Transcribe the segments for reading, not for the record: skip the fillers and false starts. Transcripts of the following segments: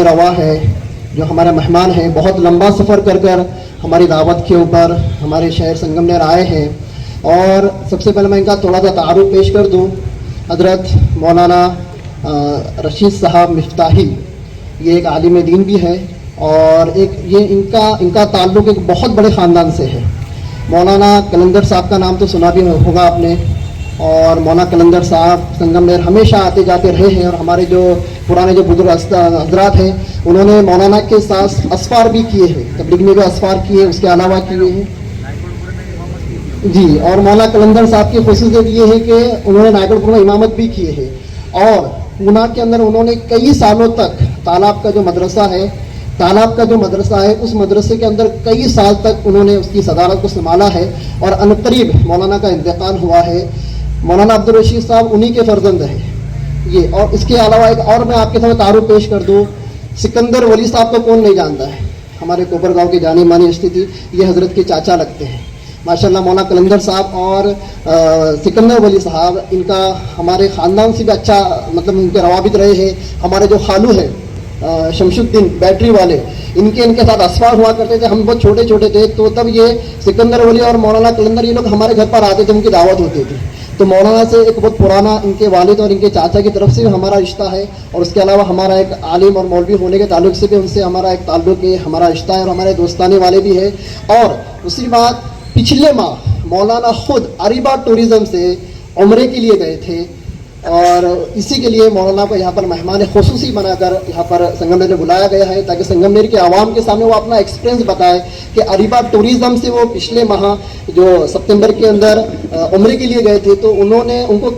روا ہے، جو ہمارے مہمان ہیں، بہت لمبا سفر کر کر ہماری دعوت کے اوپر ہمارے شہر سنگمنیر آئے ہیں. اور سب سے پہلے میں ان کا تھوڑا سا تعارف پیش کر دوں. حضرت مولانا رشید صاحب مفتاحی، یہ ایک عالم دین بھی ہے، اور ان کا تعلق ایک بہت بڑے خاندان سے ہے. مولانا کلندر صاحب کا نام تو سنا بھی ہوگا آپ نے، اور مولانا کلندر صاحب سنگمنیر ہمیشہ آتے جاتے رہے ہیں. اور ہمارے جو پرانے جو بزرگ حضرات ہیں، انہوں نے مولانا کے ساتھ اسفار بھی کیے ہیں، تبلیغ میں بھی اسفار کیے، اس کے علاوہ کیے ہیں جی. اور مولانا کلندر صاحب کی خصوصیت یہ ہے کہ انہوں نے نائگڑ پور میں امامت بھی کیے ہیں، اور پونا کے اندر انہوں نے کئی سالوں تک تالاب کا جو مدرسہ ہے اس مدرسے کے اندر کئی سال تک انہوں نے اس کی صدارت کو سنبھالا ہے. اور عنقریب مولانا کا انتقال ہوا ہے. مولانا عبدالرشید صاحب انہی کے فرزند ہیں یہ. اور اس کے علاوہ ایک اور میں آپ کے سامنے تعارف پیش کر دوں. سکندر ولی صاحب کو کون نہیں جانتا ہے، ہمارے کوپر گاؤں کی جانی مانی استھتی، یہ حضرت کے چاچا لگتے ہیں ماشاءاللہ. مولانا کلندر صاحب اور سکندر ولی صاحب، ان کا ہمارے خاندان سے بھی اچھا مطلب ان کے روابط رہے ہیں. ہمارے جو خالو ہیں شمس الدین بیٹری والے، ان کے ساتھ اسفار ہوا کرتے تھے. ہم بہت چھوٹے چھوٹے تھے تو تب یہ سکندر ولی اور مولانا کلندر یہ لوگ ہمارے گھر پر آتے تھے، ان کی دعوت ہوتی تھی. تو مولانا سے ایک بہت پرانا ان کے والد اور ان کے چاچا کی طرف سے بھی ہمارا رشتہ ہے. اور اس کے علاوہ ہمارا ایک عالم اور مولوی ہونے کے تعلق سے بھی ان سے ہمارا ایک تعلق ہے، ہمارا رشتہ ہے، اور ہمارے دوستانے والے بھی ہیں. اور دوسری بات، پچھلے ماہ مولانا خود اریبا ٹورزم سے عمرے کے لیے گئے تھے، اور اسی کے لیے مولانا کو یہاں پر مہمان خصوصی بنا کر یہاں پر سنگمنیر میں بلایا گیا ہے، تاکہ سنگمنیر کے عوام کے سامنے وہ اپنا ایکسپیرینس بتائے کہ اریبا ٹورزم سے وہ پچھلے ماہ جو ستمبر کے اندر عمرے کے لیے گئے تھے تو ان کو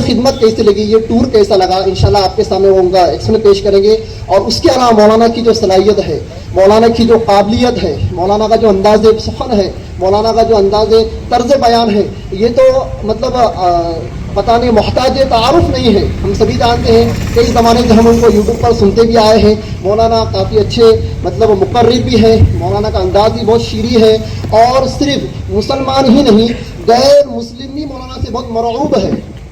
خدمت کیسے لگی، یہ ٹور کیسا لگا. انشاءاللہ آپ کے سامنے وہ ان کا ایکسپیرینس پیش کریں گے. اور اس کے علاوہ مولانا کی جو صلاحیت ہے، مولانا کی جو قابلیت ہے، مولانا کا جو انداز سخن ہے، مولانا کا جو انداز طرز بیان ہے، یہ تو مطلب پتہ نہیں محتاج تعارف نہیں ہے. ہم سبھی جانتے ہیں، کئی زمانے سے ہم ان کو یوٹیوب پر سنتے بھی آئے ہیں. مولانا کافی اچھے مطلب مقرر بھی ہے، مولانا کا انداز بھی بہت شیریں ہے، اور صرف مسلمان ہی نہیں، غیر مسلم بھی مولانا سے بہت مرعوب ہے.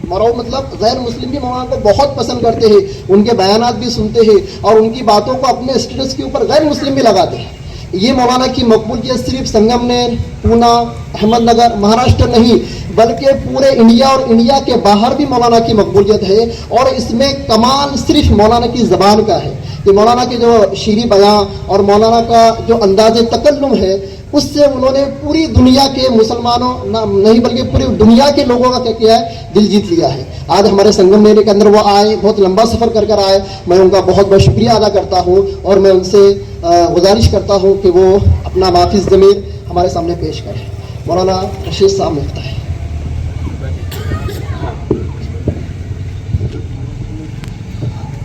مرعوب مطلب غیر مسلم بھی مولانا کو بہت پسند کرتے ہیں، ان کے بیانات بھی سنتے ہیں، اور ان کی باتوں کو اپنے اسٹیٹس کے اوپر غیر مسلم بھی لگاتے ہیں. یہ مولانا کی مقبولیت صرف سنگمنیر، پونا، احمد نگر، مہاراشٹر نہیں، بلکہ پورے انڈیا اور انڈیا کے باہر بھی مولانا کی مقبولیت ہے. اور اس میں کمال صرف مولانا کی زبان کا ہے کہ مولانا کے جو شیریں بیان اور مولانا کا جو انداز تکلم ہے، اس سے انہوں نے پوری دنیا کے مسلمانوں نہیں بلکہ پوری دنیا کے لوگوں کا کیا کیا ہے، دل جیت لیا ہے. آج ہمارے سنگمنیر کے اندر وہ آئے، بہت لمبا سفر کر کر آئے. میں ان کا بہت بہت شکریہ ادا کرتا ہوں، اور میں ان سے گزارش کرتا ہوں کہ وہ اپنا معافی ضمیر ہمارے سامنے پیش کریں. مولانا رشید صاحب مفتاحی.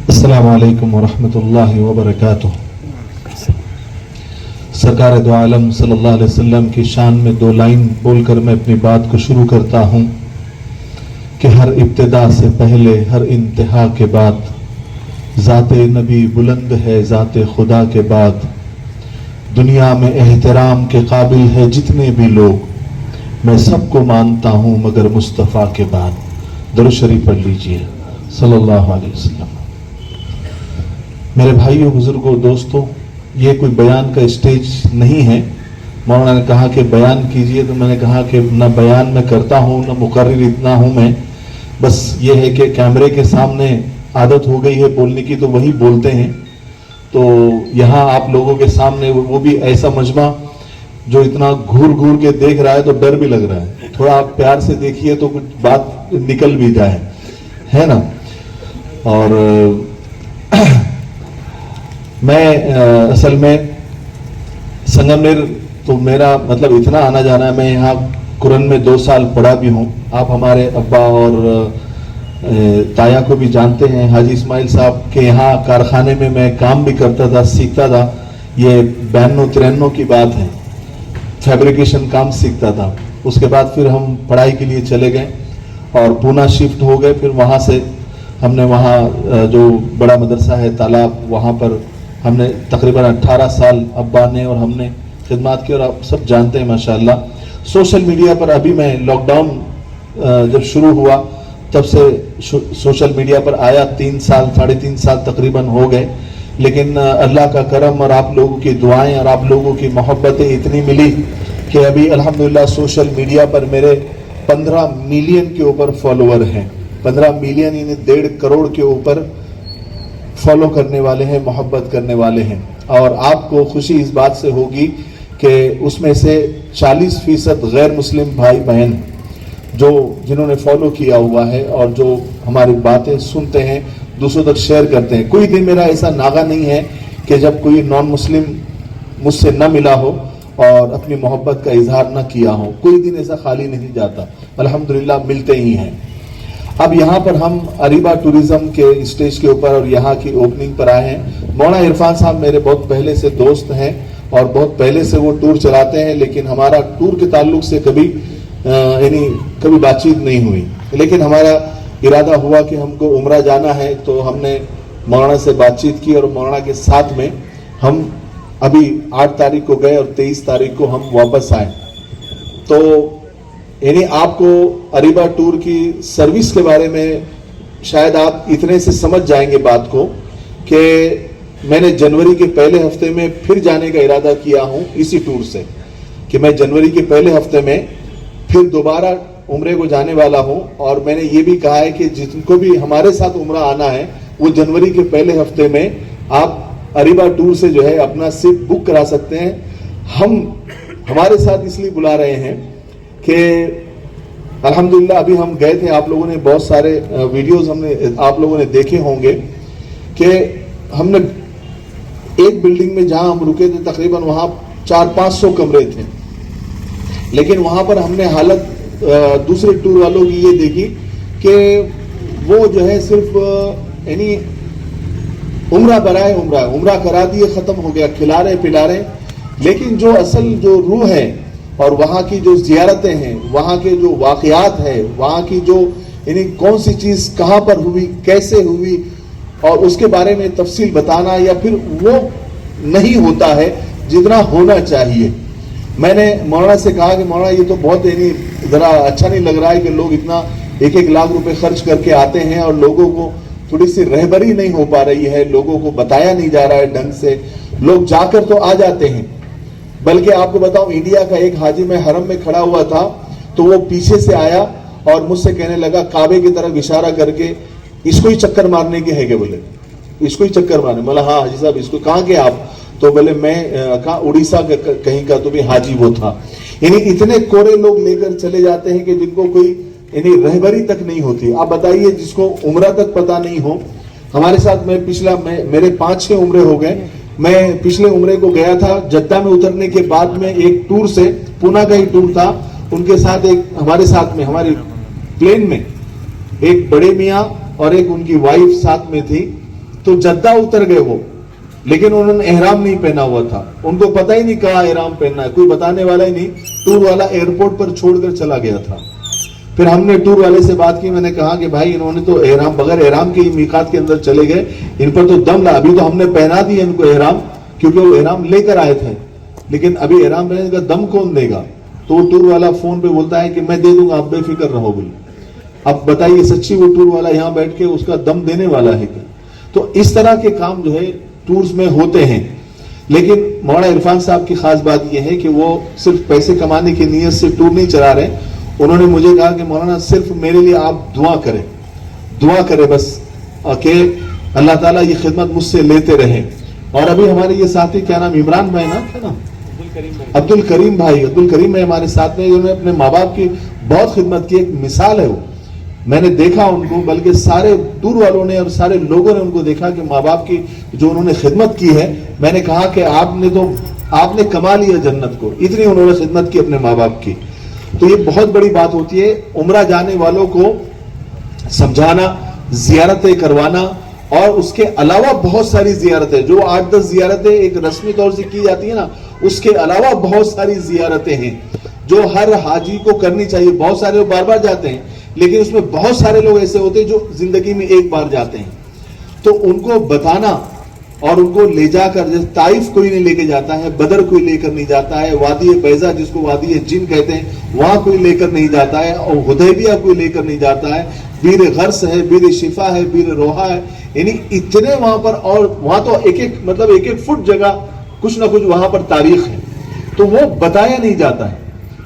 السلام علیکم ورحمۃ اللہ وبرکاتہ. سرکار دو عالم صلی اللہ علیہ وسلم کی شان میں 2 لائن بول کر میں اپنی بات کو شروع کرتا ہوں کہ ہر ابتدا سے پہلے، ہر انتہا کے بعد ذات نبی بلند ہے، ذات خدا کے بعد دنیا میں احترام کے قابل ہے جتنے بھی لوگ، میں سب کو مانتا ہوں مگر مصطفیٰ کے بعد. درود شریف پڑھ لیجئے صلی اللہ علیہ وسلم. میرے بھائیوں، بزرگوں، دوستوں، یہ کوئی بیان کا اسٹیج نہیں ہے. مولانا نے کہا کہ بیان کیجئے، تو میں نے کہا کہ نہ بیان میں کرتا ہوں، نہ مقرر اتنا ہوں میں. بس یہ ہے کہ کیمرے کے سامنے عادت ہو گئی ہے بولنے کی، تو وہی بولتے ہیں. تو یہاں آپ لوگوں کے سامنے وہ بھی ایسا مجمع جو اتنا گھور گھور کے دیکھ رہا ہے تو ڈر بھی لگ رہا ہے. تھوڑا آپ پیار سے دیکھیے تو کچھ بات نکل بھی جائے، ہے نا. اور میں اصل میں سنگمنیر تو میرا مطلب اتنا آنا جانا ہے. میں یہاں قرآن میں 2 سال پڑھا بھی ہوں. آپ ہمارے ابا اور تایا کو بھی جانتے ہیں، حاجی اسماعیل صاحب کے یہاں کارخانے میں میں کام بھی کرتا تھا، سیکھتا تھا. یہ 92-93 کی بات ہے. فیبریکیشن کام سیکھتا تھا. اس کے بعد پھر ہم پڑھائی کے لیے چلے گئے اور پونا شفٹ ہو گئے. پھر وہاں سے ہم نے وہاں جو بڑا مدرسہ ہے تالاب، وہاں پر ہم نے تقریباً 18 سال ابا نے اور ہم نے خدمات کی. اور آپ سب جانتے ہیں ماشاءاللہ سوشل میڈیا پر، ابھی میں لاک ڈاؤن جب شروع ہوا تب سے سوشل میڈیا پر آیا. 3 سال 3.5 سال تقریباً ہو گئے. لیکن اللہ کا کرم اور آپ لوگوں کی دعائیں اور آپ لوگوں کی محبتیں اتنی ملی کہ ابھی الحمدللہ سوشل میڈیا پر میرے 15 ملین کے اوپر فالوور ہیں. 15 ملین یعنی 1.5 کروڑ کے اوپر فالو کرنے والے ہیں, محبت کرنے والے ہیں. اور آپ کو خوشی اس بات سے ہوگی کہ اس میں سے 40% غیر مسلم بھائی بہن جنہوں نے فالو کیا ہوا ہے اور جو ہماری باتیں سنتے ہیں, دوسروں تک شیئر کرتے ہیں. کوئی دن میرا ایسا ناغہ نہیں ہے کہ جب کوئی نان مسلم مجھ سے نہ ملا ہو اور اپنی محبت کا اظہار نہ کیا ہو. کوئی دن ایسا خالی نہیں جاتا, الحمدللہ ملتے ہی ہیں. اب یہاں پر ہم اریبا ٹوریزم کے اسٹیج کے اوپر اور یہاں کی اوپننگ پر آئے ہیں. مولانا عرفان صاحب میرے بہت پہلے سے دوست ہیں اور بہت پہلے سے وہ ٹور چلاتے ہیں, لیکن ہمارا ٹور کے تعلق سے کبھی بات چیت نہیں ہوئی. لیکن ہمارا ارادہ ہوا کہ ہم کو عمرہ جانا ہے, تو ہم نے مولانا سے بات چیت کی اور مولانا کے ساتھ میں ہم ابھی 8 تاریخ کو گئے اور 23 تاریخ کو ہم واپس آئے. تو آپ کو اریبا ٹور کی سروس کے بارے میں شاید آپ اتنے سے سمجھ جائیں گے بات کو کہ میں نے جنوری کے پہلے ہفتے میں پھر جانے کا ارادہ کیا ہوں اسی ٹور سے, کہ میں جنوری کے پہلے ہفتے میں پھر دوبارہ عمرے کو جانے والا ہوں. اور میں نے یہ بھی کہا ہے کہ جن کو بھی ہمارے ساتھ عمرہ آنا ہے وہ جنوری کے پہلے ہفتے میں آپ اریبا ٹور سے جو ہے اپنا سیٹ بک کرا سکتے ہیں. ہم ہمارے ساتھ اس لیے بلا رہے ہیں کہ الحمدللہ ابھی ہم گئے تھے, آپ لوگوں نے بہت سارے ویڈیوز آپ لوگوں نے دیکھے ہوں گے کہ ہم نے ایک بلڈنگ میں جہاں ہم رکے تھے تقریباً وہاں 400-500 کمرے تھے, لیکن وہاں پر ہم نے حالت دوسرے ٹور والوں کی یہ دیکھی کہ وہ جو ہے صرف عمرہ برائے عمرہ کرا دیے, ختم ہو گیا, کھلا رہے پلا رہے, لیکن جو اصل جو روح ہے اور وہاں کی جو زیارتیں ہیں, وہاں کے جو واقعات ہیں, وہاں کی جو کون سی چیز کہاں پر ہوئی, کیسے ہوئی, اور اس کے بارے میں تفصیل بتانا, یا پھر وہ نہیں ہوتا ہے جتنا ہونا چاہیے. میں نے مولانا سے کہا کہ مولانا یہ تو بہت ذرا اچھا نہیں لگ رہا ہے کہ لوگ اتنا 1-1 لاکھ روپے خرچ کر کے آتے ہیں اور لوگوں کو تھوڑی سی رہبری نہیں ہو پا رہی ہے, لوگوں کو بتایا نہیں جا رہا ہے ڈھنگ سے. لوگ جا کر تو آ جاتے ہیں, بلکہ آپ کو بتاؤں انڈیا کا ایک حاجی میں حرم میں کھڑا ہوا تھا تو وہ پیچھے سے آیا اور مجھ سے کہنے لگا کعبے کی طرف اشارہ کر کے, اس کو ہی چکر مارنے کے ہے کہ بولے اس کو ہی چکر مارنے. بولا ہاں حاجی صاحب اس کو کہاں کے آپ, تو بولے میں کہاں اڑیسہ کہیں کا, تو بھی حاجی وہ تھا. اتنے کورے لوگ لے کر چلے جاتے ہیں کہ جن کو کوئی رہبری تک نہیں ہوتی. آپ بتائیے جس کو عمرہ تک پتہ نہیں ہو. ہمارے ساتھ میرے 5-6 عمرے ہو گئے. میں پچھلے عمرے کو گیا تھا, جدہ میں اترنے کے بعد میں ایک ٹور سے, پونا کا ہی ٹور تھا, ان کے ساتھ ہمارے ساتھ میں ہماری پلین میں ایک بڑے میاں اور ایک ان کی وائف ساتھ میں تھی. تو جدہ اتر گئے وہ, لیکن انہوں نے احرام نہیں پہنا ہوا تھا. ان کو پتہ ہی نہیں کہا احرام پہننا ہے, کوئی بتانے والا ہی نہیں. ٹور والا ایئرپورٹ پر چھوڑ کر چلا گیا تھا. پھر ہم نے ٹور والے سے بات کی, میں نے کہا کہ بھائی انہوں نے تو احرام بغیر احرام کے میقات کے اندر چلے گئے, ان پر تو دم لا, ابھی تو ہم نے پہنا دی ان کو احرام کیونکہ وہ احرام لے کر آئے تھے, لیکن ابھی احرام رہنے کا دم کون دے گا. تو وہ ٹور والا فون پہ بولتا ہے کہ میں دے دوں گا, آپ بے فکر رہو. بولے اب بتائیے سچی وہ ٹور والا یہاں بیٹھ کے اس کا دم دینے والا ہے کیا؟ تو اس طرح کے کام جو ہے ٹورز میں ہوتے ہیں. لیکن مولانا عرفان صاحب کی خاص بات یہ ہے کہ وہ صرف پیسے کمانے کی نیت سے ٹور نہیں چلا رہے. انہوں نے مجھے کہا کہ مولانا صرف میرے لیے آپ دعا کریں بس, کہ اللہ تعالیٰ یہ خدمت مجھ سے لیتے رہے. اور ابھی ہمارے یہ ساتھی کیا نام, عمران بھائی نا, عبد الکریم بھائی ہمارے ساتھ میں, انہوں نے اپنے ماں باپ کی بہت خدمت کی. ایک مثال ہے وہ, میں نے دیکھا ان کو, بلکہ سارے ٹور والوں نے اور سارے لوگوں نے ان کو دیکھا کہ ماں باپ کی جو انہوں نے خدمت کی ہے. میں نے کہا کہ آپ نے کما لیا جنت کو, اتنی انہوں نے خدمت کی اپنے ماں باپ کی. تو یہ بہت بڑی بات ہوتی ہے. عمرہ جانے والوں کو سمجھانا, زیارتیں کروانا, اور اس کے علاوہ بہت ساری زیارتیں, جو 8-10 زیارتیں ایک رسمی طور سے کی جاتی ہیں نا, اس کے علاوہ بہت ساری زیارتیں ہیں جو ہر حاجی کو کرنی چاہیے. بہت سارے لوگ بار بار جاتے ہیں, لیکن اس میں بہت سارے لوگ ایسے ہوتے ہیں جو زندگی میں ایک بار جاتے ہیں. تو ان کو بتانا اور ان کو لے جا کر, جیسے طائف کوئی نہیں لے کے جاتا ہے, بدر کوئی لے کر نہیں جاتا ہے, وادی بیضا جس کو وادی جن کہتے ہیں وہاں کوئی لے کر نہیں جاتا ہے, اور حدیبیہ کوئی لے کر نہیں جاتا ہے, بیر غرس ہے, بیر شفا ہے, بیر روحا ہے, یعنی اتنے وہاں پر, اور وہاں تو ایک ایک فٹ جگہ کچھ نہ کچھ وہاں پر تاریخ ہے, تو وہ بتایا نہیں جاتا ہے.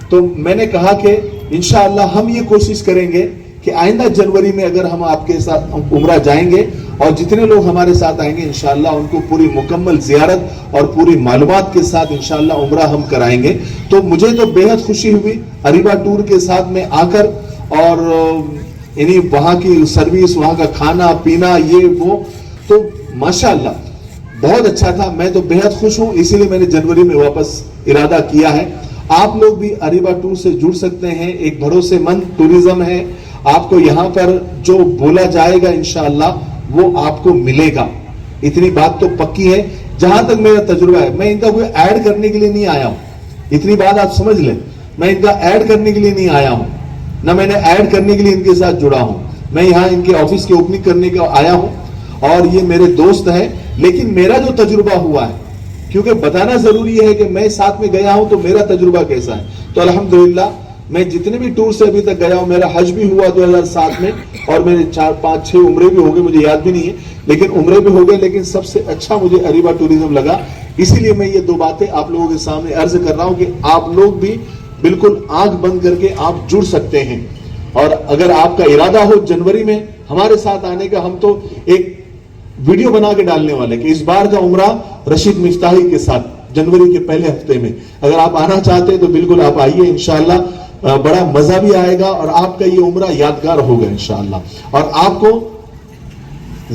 تو میں نے کہا کہ انشاءاللہ ہم یہ کوشش کریں گے کہ آئندہ جنوری میں اگر ہم آپ کے ساتھ عمرہ جائیں گے اور جتنے لوگ ہمارے ساتھ آئیں گے انشاءاللہ ان کو پوری مکمل زیارت اور پوری معلومات کے ساتھ انشاءاللہ عمرہ ہم کرائیں گے. تو مجھے تو بے حد خوشی ہوئی اریبا ٹور کے ساتھ میں آ کر, اور یعنی وہاں کی سروس, وہاں کا کھانا پینا, یہ وہ, تو ماشاءاللہ بہت اچھا تھا. میں تو بے حد خوش ہوں, اسی لیے میں نے جنوری میں واپس ارادہ کیا ہے. آپ لوگ بھی اریبا ٹور سے جڑ سکتے ہیں, ایک بھروسے مند ٹوریزم ہے. آپ کو یہاں پر جو بولا جائے گا انشاءاللہ وہ آپ کو ملے گا, اتنی بات تو پکی ہے. جہاں تک میرا تجربہ ہے, میں ان کا کوئی ایڈ کرنے کے لیے نہیں آیا ہوں, اتنی بات آپ سمجھ لیں. میں ان کا ایڈ کرنے کے لیے نہیں آیا ہوں, نہ میں نے ایڈ کرنے کے لیے ان کے ساتھ جڑا ہوں. میں یہاں ان کے آفس کی اوپننگ کرنے کا آیا ہوں, اور یہ میرے دوست ہیں. لیکن میرا جو تجربہ ہوا ہے, کیونکہ بتانا ضروری ہے کہ میں ساتھ میں گیا ہوں تو میرا تجربہ کیسا ہے. تو الحمدللہ میں جتنے بھی ٹور سے ابھی تک گیا ہوں, میرا حج بھی ہوا 2007 میں, اور میرے 4 5 6 عمرے بھی ہو گئے, مجھے یاد بھی نہیں ہے, لیکن عمرے بھی ہو گئے. لیکن سب سے اچھا مجھے اریبا ٹوریزم لگا. اسی لیے میں یہ 2 باتیں آپ لوگوں کے سامنے عرض کر رہا ہوں کہ آپ لوگ بھی بالکل آنکھ بند کر کے آپ جڑ سکتے ہیں. اور اگر آپ کا ارادہ ہو جنوری میں ہمارے ساتھ آنے کا, ہم تو ایک ویڈیو بنا کے ڈالنے والے کہ اس بار کا عمرہ رشید مفتاحی کے ساتھ جنوری کے پہلے ہفتے میں. اگر آپ آنا چاہتے ہیں تو بالکل آپ آئیے, انشاءاللہ بڑا مزہ بھی آئے گا, اور آپ کا یہ عمرہ یادگار ہوگا انشاءاللہ. اور آپ کو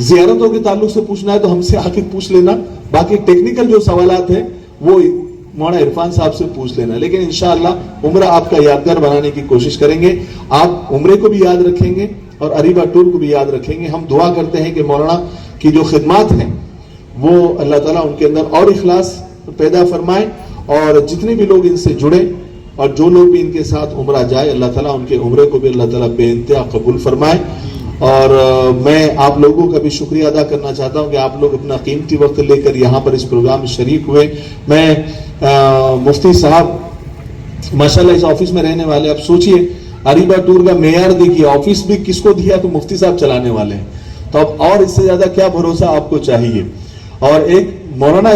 زیارتوں کے تعلق سے پوچھنا ہے تو ہم سے آ کے پوچھ لینا, باقی ٹیکنیکل جو سوالات ہیں وہ مولانا عرفان صاحب سے پوچھ لینا. لیکن انشاءاللہ عمرہ آپ کا یادگار بنانے کی کوشش کریں گے. آپ عمرے کو بھی یاد رکھیں گے اور اریبا ٹور کو بھی یاد رکھیں گے. ہم دعا کرتے ہیں کہ مولانا کی جو خدمات ہیں وہ اللہ تعالیٰ ان کے اندر اور اخلاص پیدا فرمائے, اور جتنے بھی لوگ ان سے جڑے اور جو لوگ بھی ان کے ساتھ عمرہ جائے, اللہ تعالیٰ ان کے عمرے کو بھی اللہ تعالیٰ بے انتہا قبول فرمائے. اور میں آپ لوگوں کا بھی شکریہ ادا کرنا چاہتا ہوں کہ آپ لوگ اپنا قیمتی وقت لے کر یہاں پر اس پروگرام میں شریک ہوئے. میں مفتی صاحب ماشاءاللہ اس آفس میں رہنے والے, اب سوچئے اریبا ٹور کا معیار دیکھیے, آفس بھی کس کو دیا تو مفتی صاحب چلانے والے ہیں, تو اب اور اس سے زیادہ کیا بھروسہ آپ کو چاہیے. اور ایک مولانا,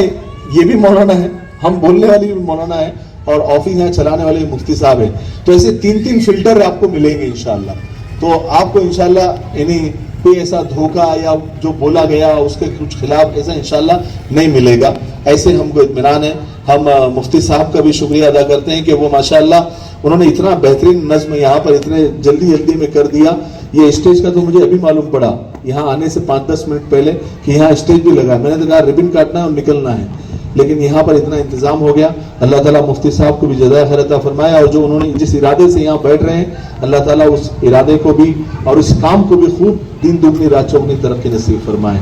یہ بھی مولانا ہے, ہم بولنے والی بھی مولانا ہے, اور آفس یہاں چلانے والے مفتی صاحب ہیں. تو ایسے 3 فلٹر آپ کو ملیں گے انشاءاللہ. تو آپ کو انشاءاللہ یعنی کوئی ایسا دھوکہ یا جو بولا گیا اس کے کچھ خلاف ایسا انشاءاللہ نہیں ملے گا. ایسے ہم کو اطمینان ہے. ہم مفتی صاحب کا بھی شکریہ ادا کرتے ہیں کہ وہ ماشاءاللہ انہوں نے اتنا بہترین نظم یہاں پر اتنے جلدی میں کر دیا. یہ اسٹیج کا تو مجھے ابھی معلوم پڑا یہاں آنے سے 5-10 منٹ پہلے کہ یہاں اسٹیج بھی لگا. میں نے تو کہا ربن کاٹنا ہے اور نکلنا ہے, لیکن یہاں پر اتنا انتظام ہو گیا. اللہ تعالیٰ مفتی صاحب کو بھی جزائے خیر عطا فرمائے, اور جو انہوں نے جس ارادے سے یہاں بیٹھ رہے ہیں اللہ تعالیٰ اس ارادے کو بھی اور اس کام کو بھی خوب دین دگنی رات چوگنی ترقی نصیب فرمائے.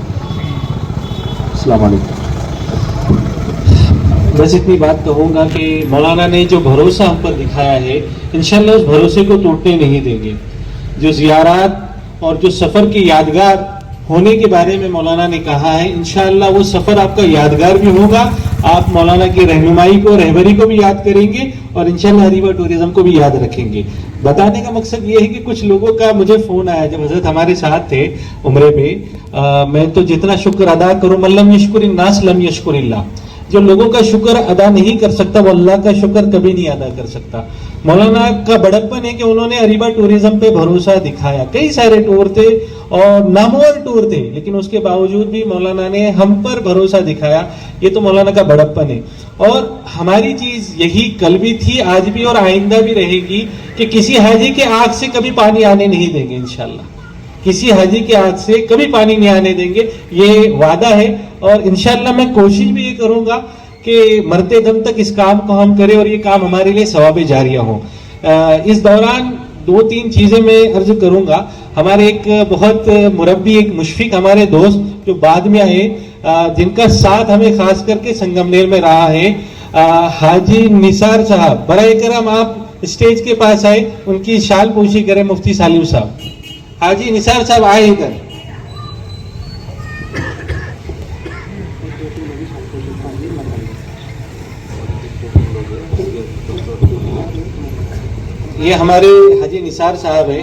السلام علیکم. بس اتنی بات کہوں گا کہ مولانا نے جو بھروسہ ہم پر دکھایا ہے انشاءاللہ اس بھروسے کو ٹوٹنے نہیں دیں گے. جو زیارات اور جو سفر کی یادگار ہونے کے بارے میں مولانا نے کہا ہے, انشاءاللہ وہ سفر آپ کا یادگار بھی ہوگا. آپ مولانا کی رہنمائی کو, رہبری کو بھی یاد کریں گے, اور انشاءاللہ اریبا ٹوریزم کو بھی یاد رکھیں گے. بتانے کا مقصد یہ ہے کہ کچھ لوگوں کا مجھے فون آیا جب حضرت ہمارے ساتھ تھے عمرے میں. میں تو جتنا شکر ادا کروں, من لم یشکر الناس لم یشکر اللہ. جو لوگوں کا شکر ادا نہیں کر سکتا وہ اللہ کا شکر کبھی نہیں ادا کر سکتا. مولانا کا بڑکپن ہے کہ انہوں نے اریبا ٹوریزم پہ بھروسہ دکھایا. کئی سارے ٹور تھے اور نامور ٹور تھے, لیکن اس کے باوجود بھی مولانا نے ہم پر بھروسہ دکھایا. یہ تو مولانا کا بڑکپن ہے. اور ہماری چیز یہی کل بھی تھی, آج بھی اور آئندہ بھی رہے گی کہ کسی حاجی کے آنکھ سے کبھی پانی آنے نہیں دیں گے. انشاءاللہ کسی حاجی کے آنکھ سے کبھی پانی نہیں آنے دیں گے, یہ وعدہ ہے. اور انشاءاللہ میں کوشش بھی یہ کروں گا کہ مرتے دم تک اس کام کو ہم کریں اور یہ کام ہمارے لیے ثواب جاریہ ہو. اس دوران 2-3 چیزیں میں عرض کروں گا. ہمارے ایک بہت مربی, ایک مشفق ہمارے دوست جو بعد میں آئے, جن کا ساتھ ہمیں خاص کر کے سنگمنیر میں رہا ہے, حاجی نثار صاحب, برائے کرم آپ اسٹیج کے پاس آئے, ان کی شال پوشی کریں. مفتی سالم صاحب, حاجی نثار صاحب آئے ادھر. یہ ہمارے حاجی نثار صاحب ہیں,